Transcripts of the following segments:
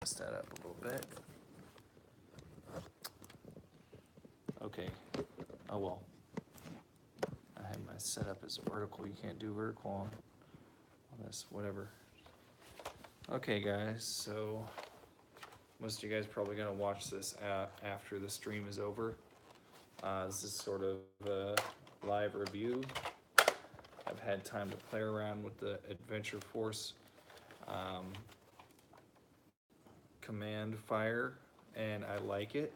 Mess that up a little bit. Okay. Oh well. I had my setup as vertical. You can't do vertical on this, whatever. Okay, guys. So most of you guys probably gonna watch this after the stream is over. This is sort of a live review. I've had time to play around with the Adventure Force Commandfire, and I like it.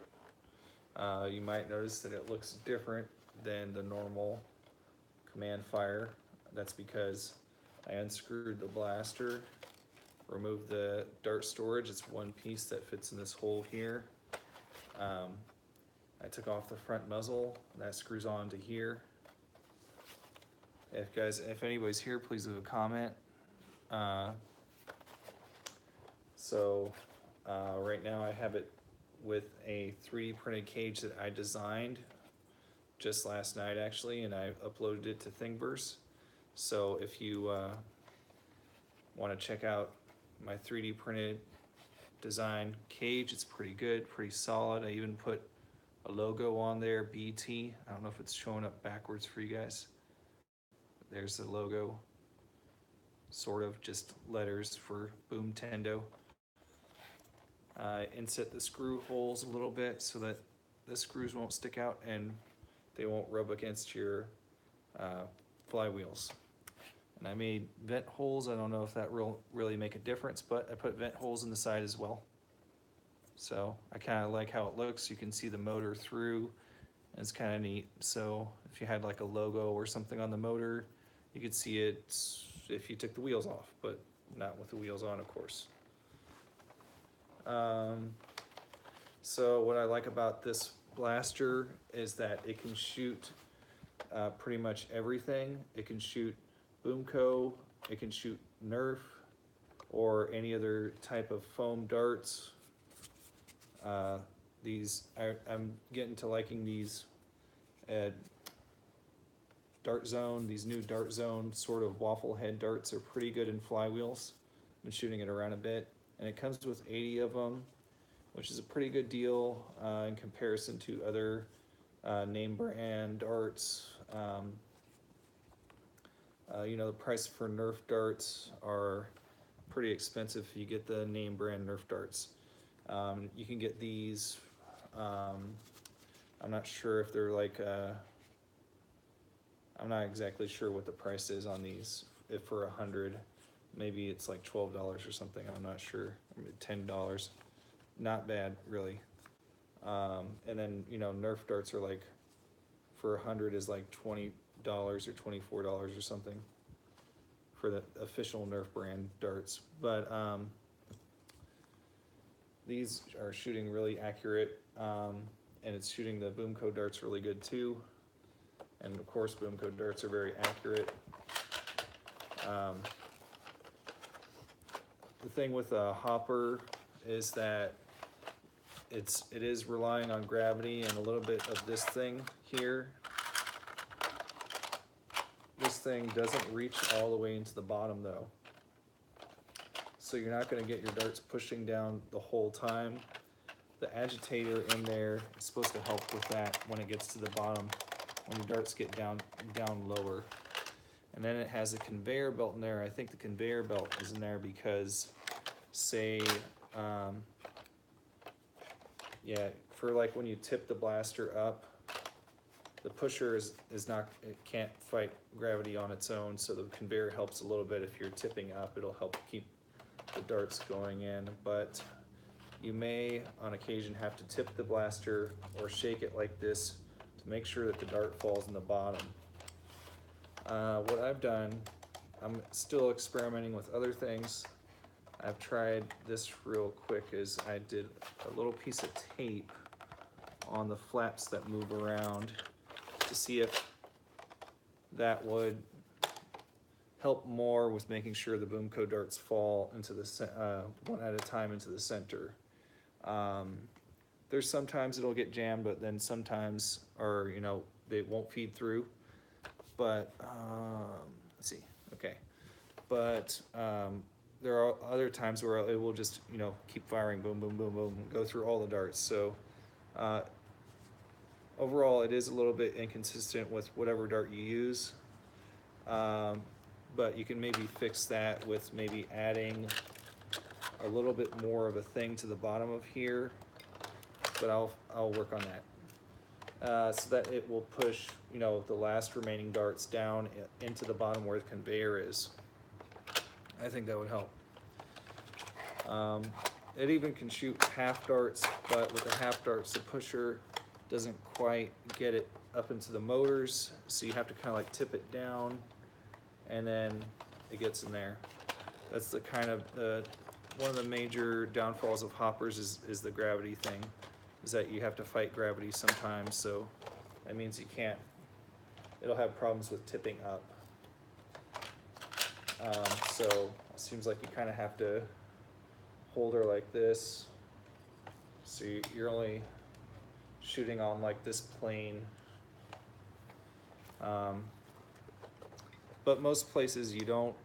You might notice that it looks different than the normal Commandfire. That's because I unscrewed the blaster, removed the dart storage. It's one piece that fits in this hole here. I took off the front muzzle, that screws on to here. If anybody's here, please leave a comment. Right now I have it with a 3D printed cage that I designed just last night actually, and I uploaded it to Thingiverse. So if you want to check out my 3D printed design cage, it's pretty good, pretty solid. I even put a logo on there, BT. I don't know if it's showing up backwards for you guys. There's the logo, sort of just letters for Boom Tendo. Inset the screw holes a little bit so that the screws won't stick out and they won't rub against your flywheels. And I made vent holes. I don't know if that really make a difference, but I put vent holes in the side as well. So I kind of like how it looks. You can see the motor through, and it's kind of neat. So if you had like a logo or something on the motor, you could see it if you took the wheels off, but not with the wheels on, of course. So what I like about this blaster is that it can shoot pretty much everything. It can shoot Boomco, it can shoot Nerf, or any other type of foam darts. I'm getting to liking these Dart Zone. These new Dart Zone sort of waffle head darts are pretty good in flywheels. I've been shooting it around a bit, and it comes with 80 of them, which is a pretty good deal in comparison to other name brand darts. The price for Nerf darts are pretty expensive if you get the name brand Nerf darts. You can get these, I'm not sure if they're like, I'm not exactly sure what the price is on these. If for 100, maybe it's like $12 or something, I'm not sure, $10. Not bad, really. And then, Nerf darts are like, for 100 is like $20 or $24 or something for the official Nerf brand darts. But these are shooting really accurate, and it's shooting the Boomco darts really good too. And of course, Boomco darts are very accurate. The thing with a hopper is that it is relying on gravity and a little bit of this thing here. This thing doesn't reach all the way into the bottom though. So you're not going to get your darts pushing down the whole time. The agitator in there is supposed to help with that when it gets to the bottom, when your darts get down lower. And then it has a conveyor belt in there. I think the conveyor belt is in there because, say, for like when you tip the blaster up, the pusher is not, it can't fight gravity on its own, so the conveyor helps a little bit. If you're tipping up, it'll help keep the darts going in, but you may on occasion have to tip the blaster or shake it like this to make sure that the dart falls in the bottom. What I've done, I'm still experimenting with other things. I've tried this real quick, is I did a little piece of tape on the flaps that move around to see if that would help more with making sure the Boomco darts fall into the one at a time into the center. There's sometimes it'll get jammed, but then sometimes, they won't feed through. But let's see, okay. But there are other times where it will just, you know, keep firing, boom, boom, boom, boom, go through all the darts. So overall, it is a little bit inconsistent with whatever dart you use. But you can maybe fix that with maybe adding a little bit more of a thing to the bottom of here, but I'll work on that. So that it will push, you know, the last remaining darts down into the bottom where the conveyor is. I think that would help. It even can shoot half darts, but with the half darts, the pusher doesn't quite get it up into the motors, so you have to kind of like tip it down, and then it gets in there. That's the kind of one of the major downfalls of hoppers is the gravity thing, is that you have to fight gravity sometimes, so that means you can't, it'll have problems with tipping up. So it seems like you kind of have to hold her like this, so you're only shooting on like this plane. But most places you don't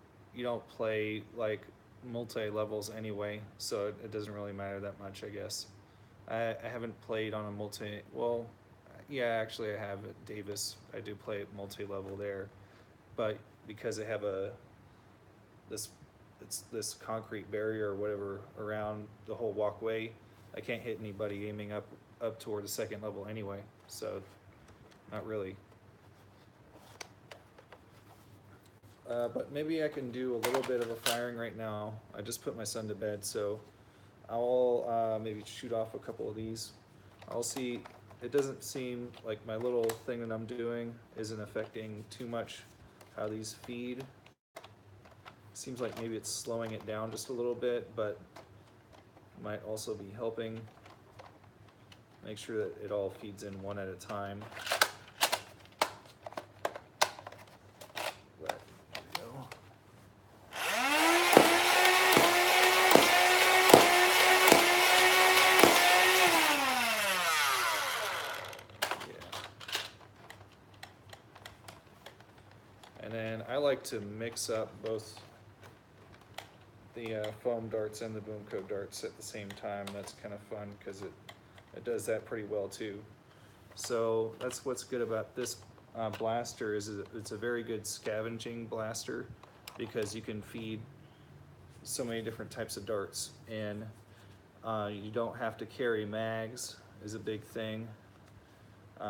play like multi-levels anyway, so it doesn't really matter that much, I guess. I haven't played on a multi, well, yeah, actually I have at Davis. I do play multi-level there, but because they have this concrete barrier or whatever around the whole walkway, I can't hit anybody aiming up toward the second level anyway, so not really. But maybe I can do a little bit of a firing right now. I just put my son to bed, so I'll maybe shoot off a couple of these. I'll see. It doesn't seem like my little thing that I'm doing isn't affecting too much how these feed. Seems like maybe it's slowing it down just a little bit, but might also be helping. Make sure that it all feeds in one at a time. But, there we go. Yeah. And then I like to mix up both the foam darts and the boom coat darts at the same time. That's kind of fun because it does that pretty well too. So that's what's good about this blaster is it's a very good scavenging blaster because you can feed so many different types of darts, and you don't have to carry mags is a big thing.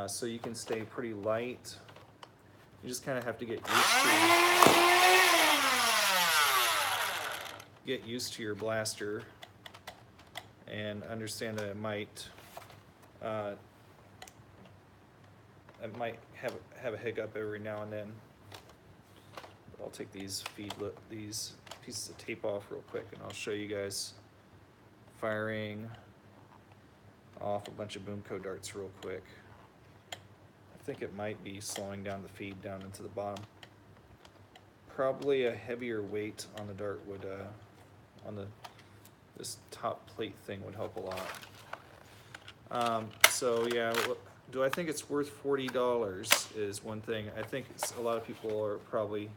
So you can stay pretty light. You just kind of have to get used to your blaster and understand that it might have a hiccup every now and then. I'll take these pieces of tape off real quick, and I'll show you guys firing off a bunch of boom coat darts real quick. I think it might be slowing down the feed down into the bottom. Probably a heavier weight on the dart would this top plate thing would help a lot. So yeah, do I think it's worth $40 is one thing. I think a lot of people are probably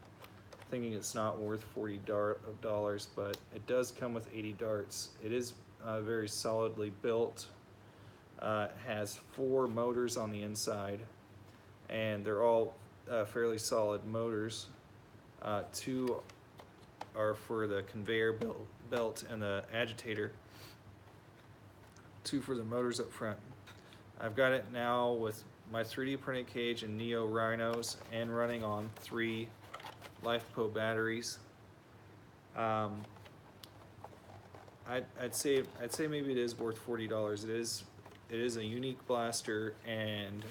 thinking it's not worth $40, but it does come with 80 darts. It is very solidly built. It has 4 motors on the inside, and they're all fairly solid motors. 2 are for the conveyor belt and the agitator. 2 for the motors up front. I've got it now with my 3D printed cage and Neo Rhinos and running on 3 LifePo batteries. I'd say maybe it is worth $40. It is a unique blaster and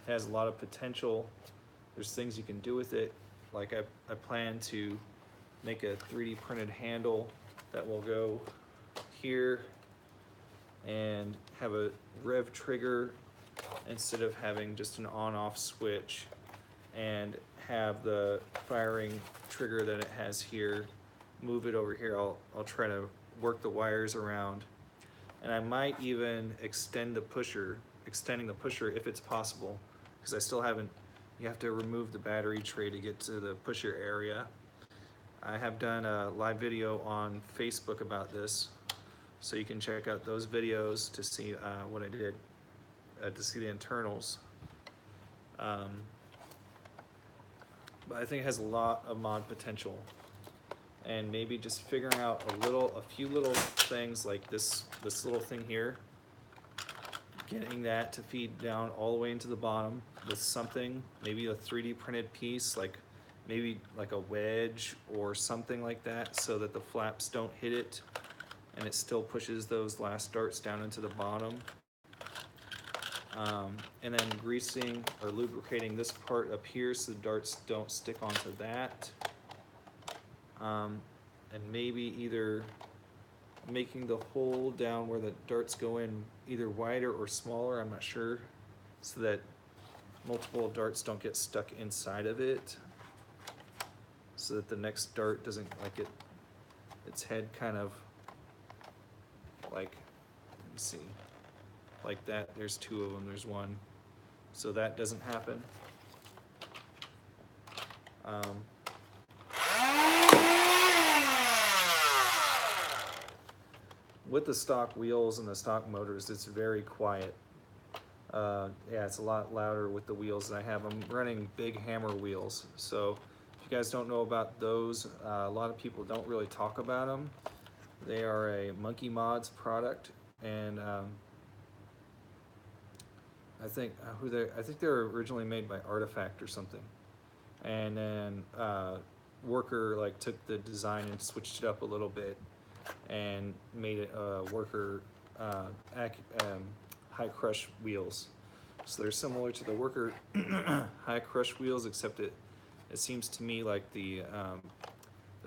has a lot of potential. There's things you can do with it. Like I plan to make a 3D printed handle that will go here and have a rev trigger instead of having just an on-off switch, and have the firing trigger that it has here, move it over here. I'll try to work the wires around, and I might even extending the pusher if it's possible, because I still haven't, you have to remove the battery tray to get to the pusher area. I have done a live video on Facebook about this, so you can check out those videos to see what I did, to see the internals. But I think it has a lot of mod potential, and maybe just figuring out a few little things like this little thing here, getting that to feed down all the way into the bottom with something, maybe a 3D printed piece, like maybe like a wedge or something like that, so that the flaps don't hit it and it still pushes those last darts down into the bottom. And then greasing or lubricating this part up here so the darts don't stick onto that. And maybe either making the hole down where the darts go in either wider or smaller, I'm not sure, so that multiple darts don't get stuck inside of it, so that the next dart doesn't, like, its head kind of like, let me see, like that. There's two of them, there's one, so that doesn't happen. With the stock wheels and the stock motors, it's very quiet. Yeah, it's a lot louder with the wheels that I have. I'm running big hammer wheels, so if you guys don't know about those, a lot of people don't really talk about them. They are a Monkey Mods product, and I think they're originally made by Artifact or something, and then Worker like took the design and switched it up a little bit and made it Worker high crush wheels. So they're similar to the Worker high crush wheels, except it seems to me like the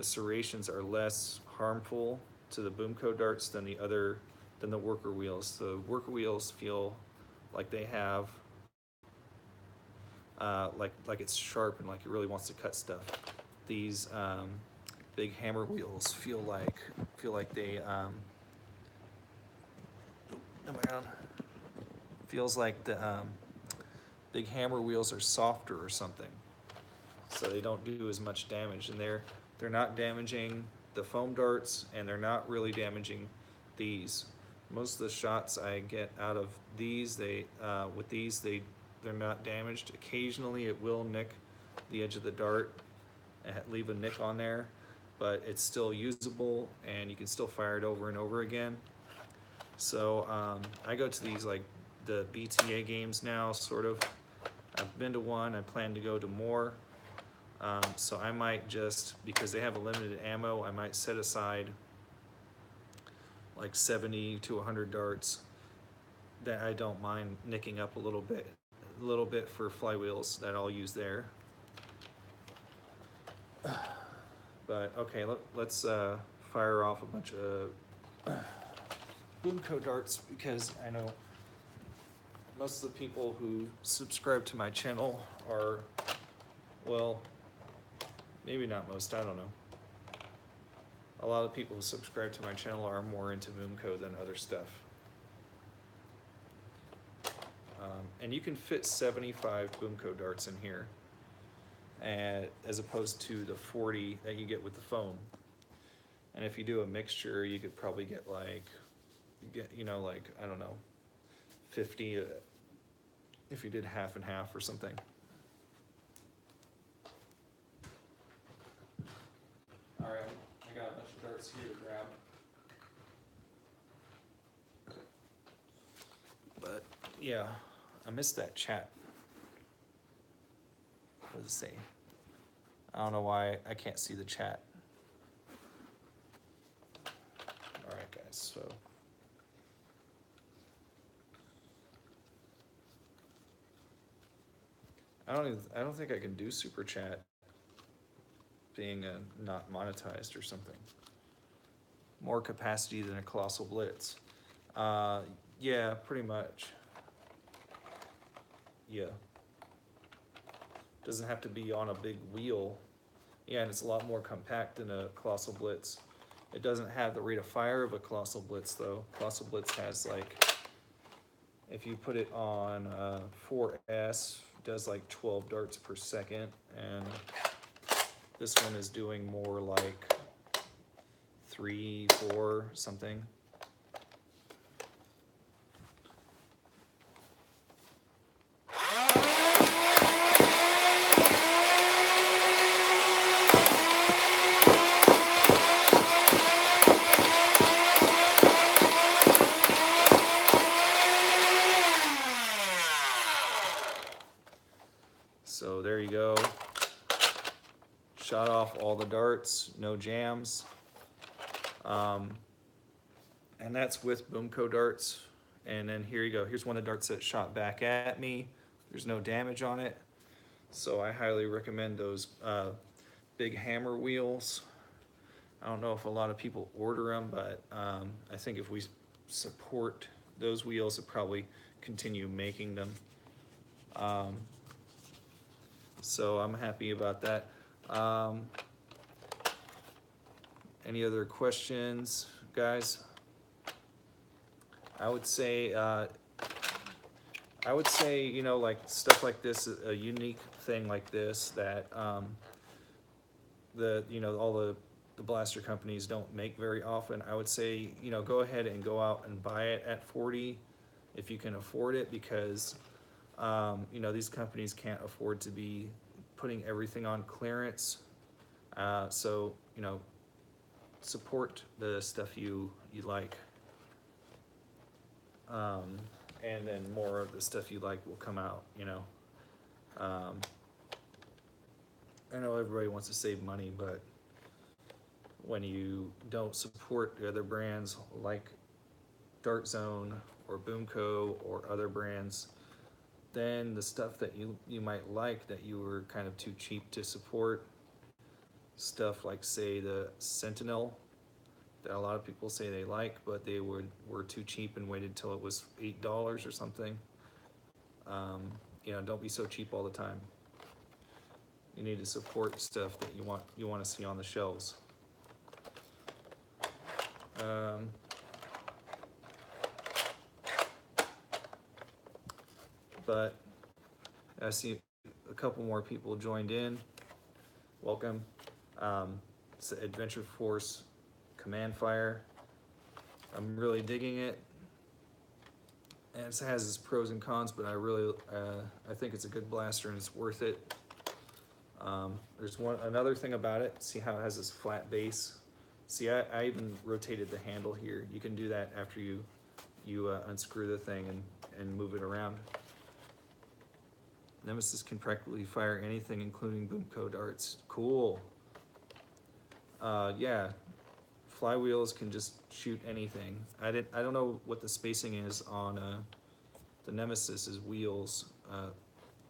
serrations are less harmful to the Boomco darts than the Worker wheels. The Worker wheels feel like they have like it's sharp and like it really wants to cut stuff. These big hammer wheels feel like they feels like the big hammer wheels are softer or something, so they don't do as much damage, and they're not damaging the foam darts, and they're not really damaging these. Most of the shots I get out of these, they're not damaged. Occasionally it will nick the edge of the dart and leave a nick on there, but it's still usable and you can still fire it over and over again. So I go to these, like the BTA games now, sort of. I've been to one, I plan to go to more. So I might just, because they have a limited ammo, I might set aside like 70 to 100 darts that I don't mind nicking up a little bit for flywheels that I'll use there. But okay, let's fire off a bunch of Boomco darts, because I know most of the people who subscribe to my channel are, well, maybe not most, I don't know. A lot of people who subscribe to my channel are more into Boomco than other stuff. And you can fit 75 Boomco darts in here, as opposed to the 40 that you get with the foam. And if you do a mixture, you could probably get like, like, I don't know, 50 if you did half and half or something. All right, I got a bunch of darts here to grab. But yeah, I missed that chat. What does it say? I don't know why I can't see the chat. All right, guys, so. I don't think I can do super chat being not monetized or something. More capacity than a Colossal Blitz. Yeah, pretty much. Yeah. Doesn't have to be on a big wheel. Yeah, and it's a lot more compact than a Colossal Blitz. It doesn't have the rate of fire of a Colossal Blitz though. Colossal Blitz has like, if you put it on 4S, it does like 12 darts per second, and This one is doing more like 3, 4, something. So there you go. Shot off all the darts, no jams. And that's with Boomco darts. And then here you go. Here's one of the darts that shot back at me. There's no damage on it. So I highly recommend those big hammer wheels. I don't know if a lot of people order them, but I think if we support those wheels, it'll probably continue making them. So I'm happy about that. Any other questions, guys? I would say, you know, like stuff like this, a unique thing like this that you know, all the blaster companies don't make very often. I would say, you know, go ahead and go out and buy it at 40 if you can afford it, because you know, these companies can't afford to be putting everything on clearance. So, you know, support the stuff you like. And then more of the stuff you like will come out, you know. I know everybody wants to save money, but when you don't support the other brands like Dart Zone or Boomco or other brands, then the stuff that you might like that you were kind of too cheap to support, stuff like, say, the Sentinel, that a lot of people say they like, but they were too cheap and waited till it was $8 or something. You know, don't be so cheap all the time. You need to support stuff that you want to see on the shelves. But I see a couple more people joined in. Welcome. It's the Adventure Force Commandfire. I'm really digging it. And it has its pros and cons, but I think it's a good blaster and it's worth it. There's another thing about it. See how it has this flat base? See, I even rotated the handle here. You can do that after you unscrew the thing and move it around. Nemesis can practically fire anything, including Boomco darts. Cool. Yeah, flywheels can just shoot anything. I don't know what the spacing is on the Nemesis's wheels,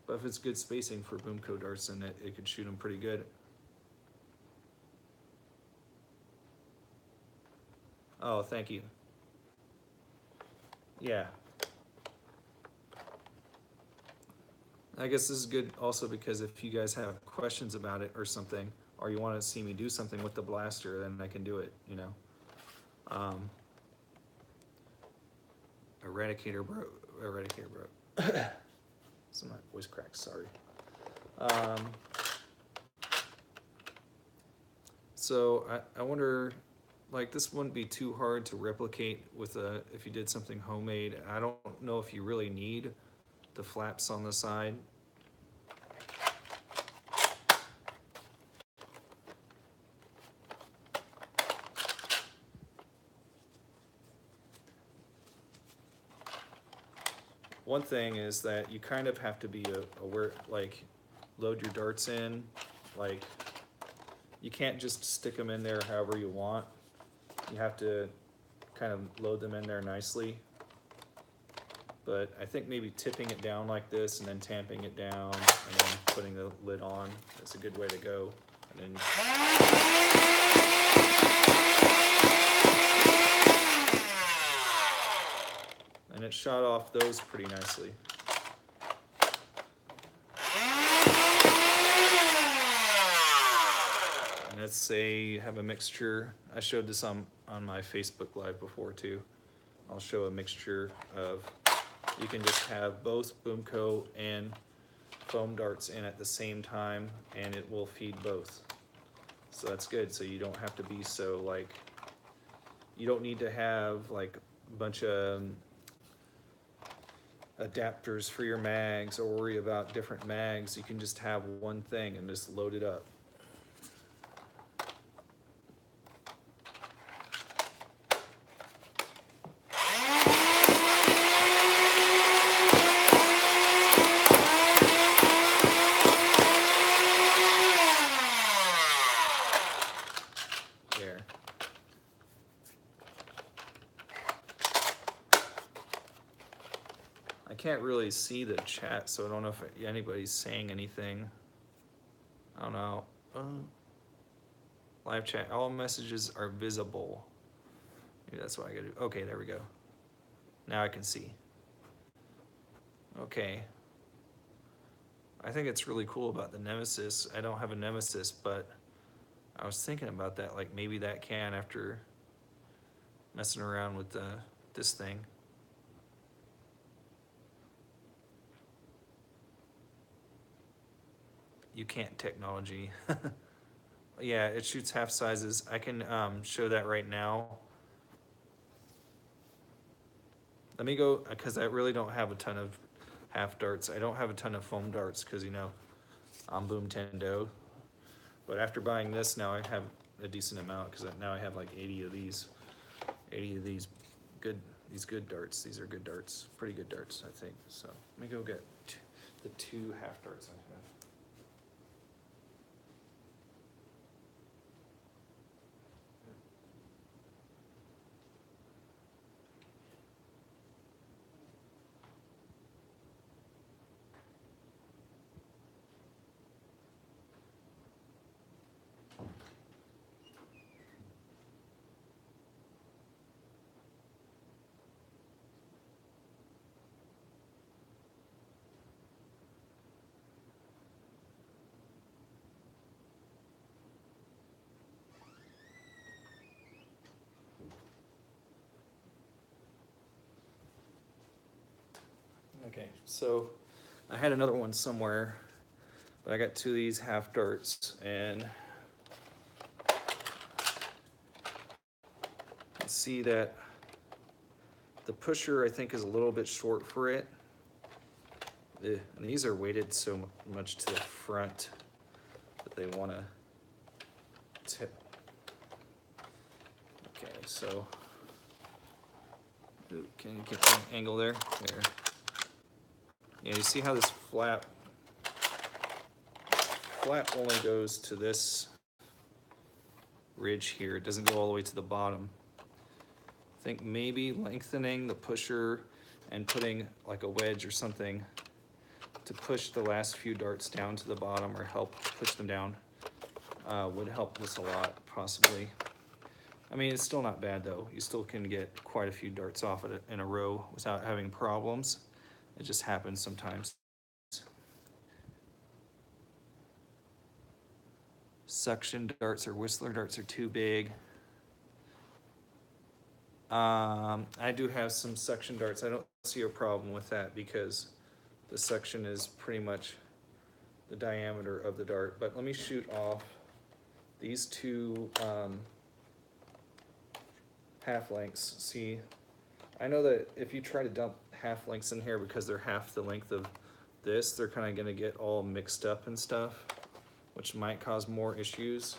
but if it's good spacing for Boomco darts, then it could shoot them pretty good. Oh, thank you. Yeah. I guess this is good also because if you guys have questions about it or something, or you want to see me do something with the blaster, then I can do it, you know. Eradicator bro. Some of my voice cracks, sorry. So I wonder, like, this wouldn't be too hard to replicate with if you did something homemade. I don't know if you really need the flaps on the side. One thing is that you kind of have to be aware, like, load your darts in, like, you can't just stick them in there however you want. You have to kind of load them in there nicely. But I think maybe tipping it down like this and then tamping it down and then putting the lid on, that's a good way to go. And then and it shot off those pretty nicely. And let's say you have a mixture. I showed this on my Facebook Live before too. I'll show a mixture of, you can just have both Boomco and foam darts in at the same time and it will feed both. So that's good. So you don't have to be so like, you don't need to have like a bunch of adapters for your mags or worry about different mags. You can just have one thing and just load it up. There. I can't really see the chat, so I don't know if anybody's saying anything. I don't know. Live chat, all messages are visible. Maybe that's what I gotta do. Okay, there we go. Now I can see. Okay. I think it's really cool about the Nemesis. I don't have a Nemesis, but I was thinking about that, like maybe that can after messing around with this thing. You can't technology. Yeah, it shoots half sizes. I can show that right now. Let me go, because I really don't have a ton of half darts. I don't have a ton of foam darts because, you know, I'm Boom Tendo. But after buying this, now I have a decent amount because now I have like 80 of these. 80 of these good darts. These are good darts. Pretty good darts, I think. So let me go get the 2 half darts I have. Okay, so I had another one somewhere, but I got 2 of these half darts, and you see that the pusher I think is a little bit short for it. And these are weighted so much to the front that they want to tip. Okay, so can you get the angle there? There. Yeah, you see how this flap only goes to this ridge here. It doesn't go all the way to the bottom. I think maybe lengthening the pusher and putting like a wedge or something to push the last few darts down to the bottom or help push them down would help this a lot, possibly. I mean, it's still not bad though. You still can get quite a few darts off it in a row without having problems. It just happens sometimes. Suction darts or whistler darts are too big. I do have some suction darts. I don't see a problem with that because the suction is pretty much the diameter of the dart. But let me shoot off these 2 half lengths. See, I know that if you try to dump half lengths in here because they're half the length of this, they're kind of going to get all mixed up and stuff, which might cause more issues.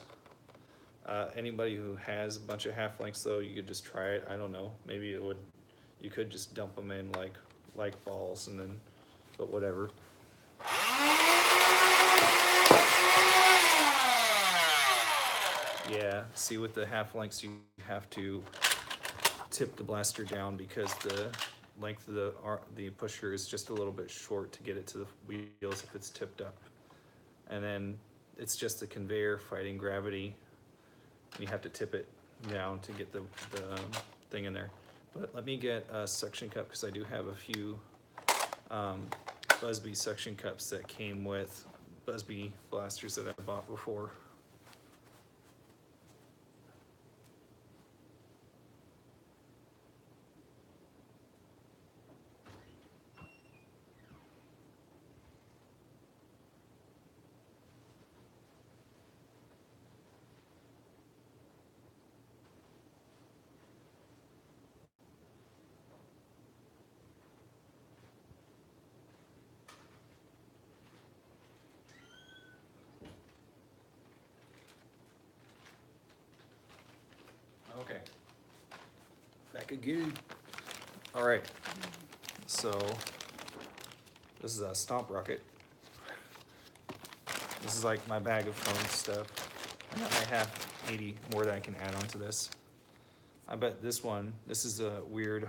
Anybody who has a bunch of half lengths though, you could just try it. I don't know, maybe you could just dump them in like balls and then, but whatever. Yeah, see with the half lengths you have to tip the blaster down because the length of the pusher is just a little bit short to get it to the wheels if it's tipped up. And then it's just the conveyor fighting gravity. You have to tip it down to get the thing in there. But let me get a suction cup because I do have a few Busby suction cups that came with Busby blasters that I bought before. good. All right, so this is a stomp rocket. This is like my bag of foam stuff. I have 80 more that I can add onto this. I bet this is a weird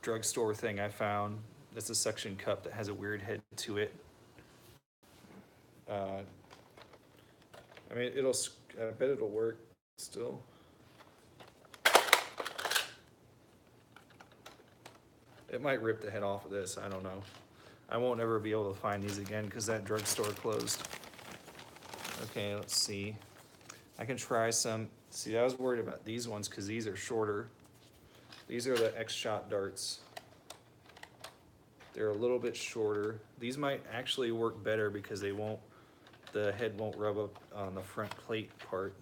drugstore thing I found. It's a suction cup that has a weird head to it. I mean, I bet it'll work still. It might rip the head off of this, I don't know. I won't ever be able to find these again because that drugstore closed. Okay, let's see. I can try some. See, I was worried about these ones because these are shorter. These are the X-Shot darts. They're a little bit shorter. These might actually work better because the head won't rub up on the front plate part.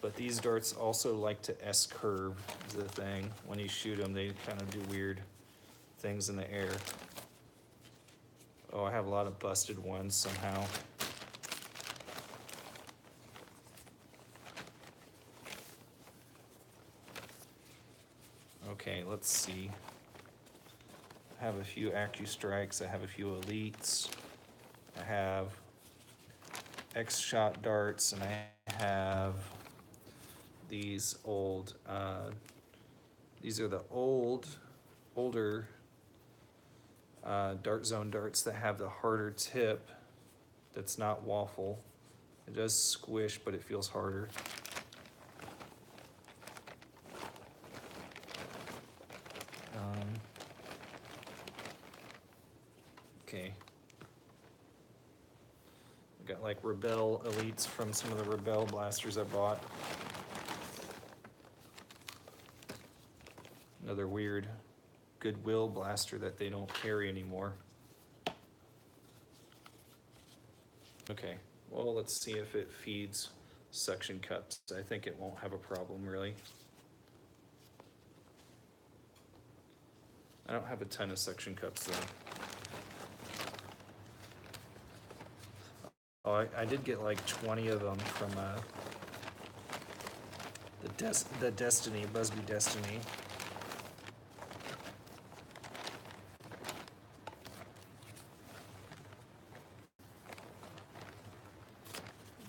But these darts also like to S-curve is the thing. When you shoot them, they kind of do weird things in the air. Oh, I have a lot of busted ones somehow. Okay, let's see. I have a few AccuStrikes, I have a few Elites, I have X-Shot darts, and I have these old, these are the older Dart Zone darts that have the harder tip that's not waffle. It does squish, but it feels harder. Okay. I got like Rebel Elites from some of the Rebel blasters I bought. Another weird Goodwill blaster that they don't carry anymore. Okay, well, let's see if it feeds suction cups. I think it won't have a problem really. I don't have a ton of suction cups though. Oh, I did get like 20 of them from the Destiny, Busby Destiny.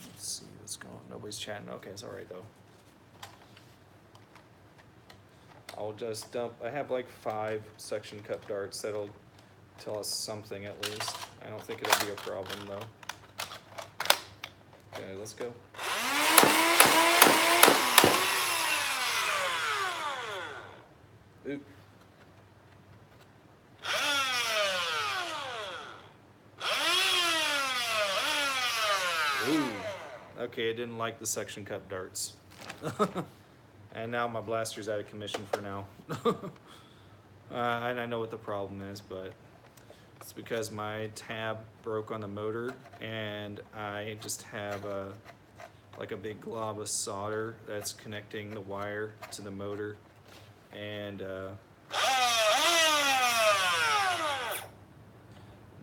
Let's see what's going on. Nobody's chatting. Okay, it's all right though. I'll just dump. I have like 5 suction cup darts that'll tell us something at least. I don't think it'll be a problem though. Okay, let's go. Oop. Ooh. Okay, I didn't like the suction cup darts. And now my blaster's out of commission for now. And I know what the problem is, but it's because my tab broke on the motor and I just have like a big glob of solder that's connecting the wire to the motor, and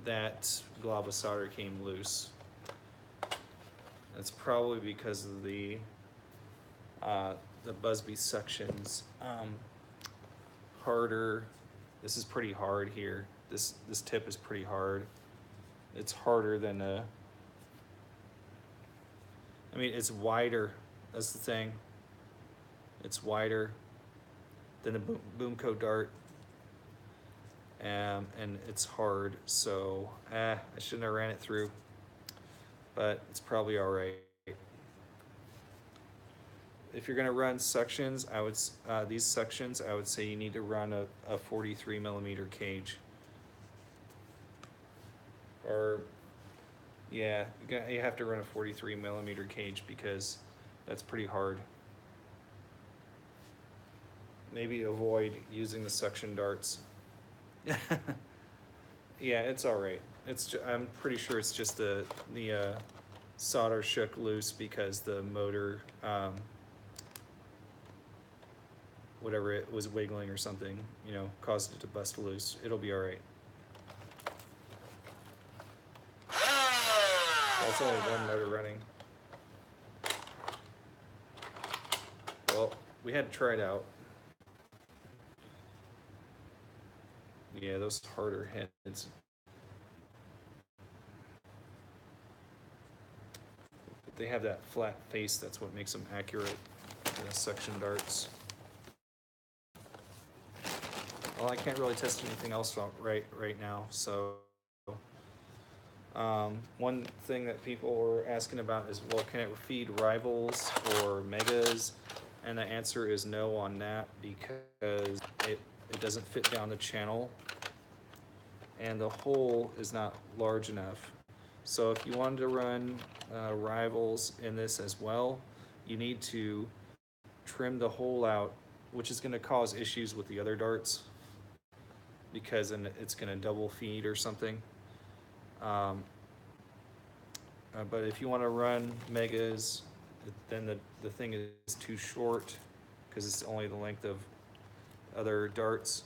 that glob of solder came loose. That's probably because of the Busby suctions. Harder. This is pretty hard here. This tip is pretty hard. It's harder than I mean, it's wider. That's the thing. It's wider than a Boomco dart, and it's hard. So I shouldn't have ran it through, but it's probably all right. If you're gonna run suctions, these suctions, I would say you need to run a 43 millimeter cage. Or, yeah, you have to run a 43 millimeter cage because that's pretty hard. Maybe avoid using the suction darts. Yeah, it's all right. I'm pretty sure it's just the solder shook loose because the motor, whatever it was wiggling or something, caused it to bust loose. It'll be all right. That's only one motor running. Well, we had to try it out. Yeah, those harder heads. They have that flat face, that's what makes them accurate, the suction darts. Well, I can't really test anything else right now, so one thing that people were asking about is, well, can it feed rivals or megas? And the answer is no on that, because it doesn't fit down the channel and the hole is not large enough. So if you wanted to run rivals in this as well, you need to trim the hole out, which is going to cause issues with the other darts, because then it's going to double feed or something. But if you want to run megas, then the thing is too short, because it's only the length of other darts.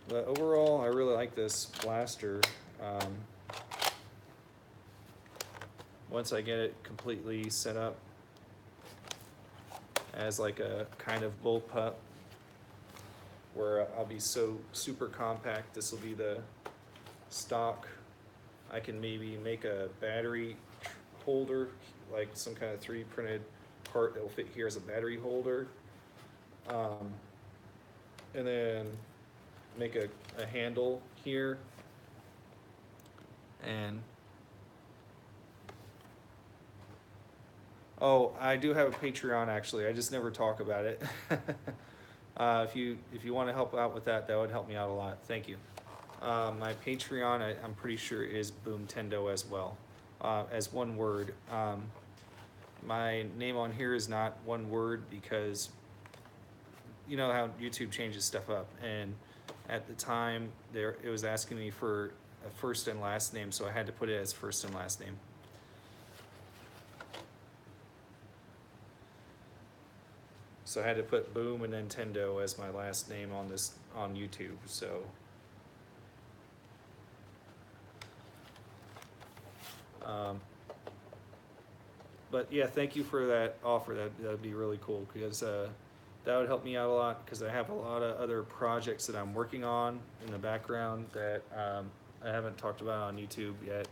But overall, I really like this blaster. Once I get it completely set up as like a kind of bullpup, where I'll be so super compact, this will be the stock. I can maybe make a battery holder, like some kind of 3D printed part that will fit here as a battery holder. And then make a handle here. And oh, I do have a Patreon actually. I just never talk about it. If you want to help out with that, that would help me out a lot. Thank you. My Patreon, I'm pretty sure, is Boomtendo as well, as one word. My name on here is not one word, because you know how YouTube changes stuff up, and at the time it was asking me for a first and last name, so I had to put it as first and last name. So I had to put Boom and Nintendo as my last name on YouTube. So but yeah, thank you for that offer. That'd be really cool, because that would help me out a lot, because I have a lot of other projects that I'm working on in the background that I haven't talked about on YouTube yet.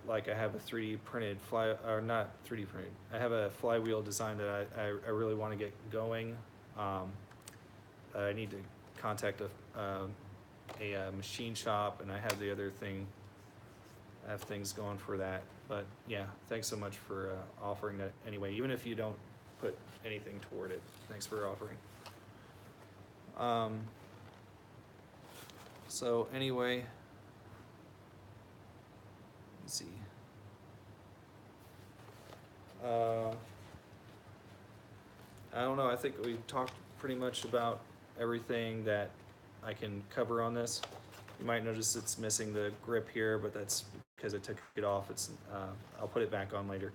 Like I have a 3D printed not 3D printed. I have a flywheel design that I really want to get going. I need to contact a machine shop, and I have the other thing. I have things going for that. But yeah, thanks so much for offering that anyway, even if you don't put anything toward it. Thanks for offering. So anyway, let's see. I don't know, I think we talked pretty much about everything that I can cover on this. You might notice it's missing the grip here, but that's because I took it off. It's I'll put it back on later.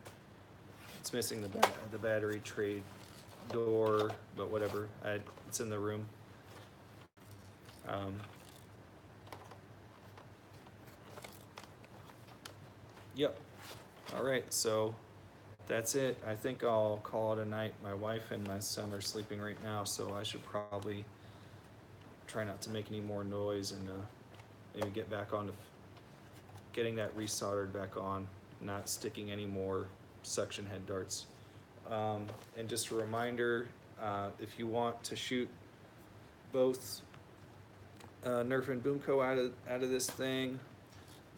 It's missing the battery tray door, but whatever. It's in the room. Yep. All right, so that's it. I think I'll call it a night. My wife and my son are sleeping right now, so I should probably try not to make any more noise, and maybe get back on to getting that resoldered back on, not sticking any more suction head darts. And just a reminder, if you want to shoot both Nerf and Boomco out of this thing,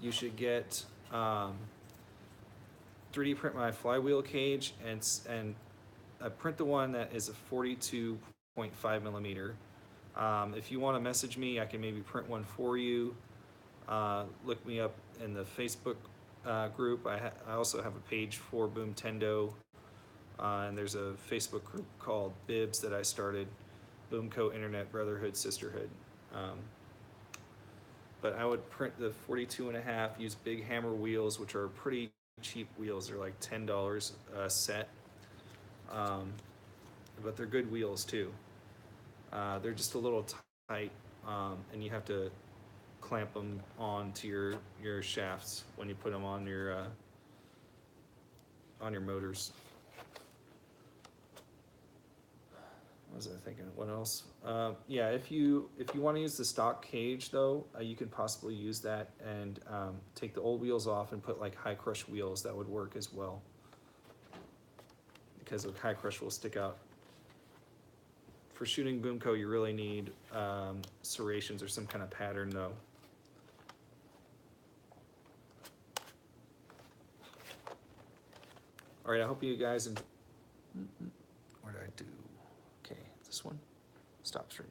you should get 3D print my flywheel cage, and print the one that is a 42.5 millimeter. If you want to message me, I can maybe print one for you. Look me up in the Facebook group. I also have a page for Boomtendo, and there's a Facebook group called Bibs that I started, Boomco Internet Brotherhood Sisterhood. But I would print the 42.5, use big hammer wheels, which are pretty cheap wheels. They're like $10 a set. but they're good wheels too. They're just a little tight, and you have to clamp them onto your shafts when you put them on your motors. What was I thinking? What else? Yeah, if you want to use the stock cage though, you could possibly use that and take the old wheels off and put like high crush wheels. That would work as well, because the high crush will stick out. For shooting Boomco, you really need serrations or some kind of pattern though. All right, I hope you guys. What did I do? Okay, this one. Stop stream.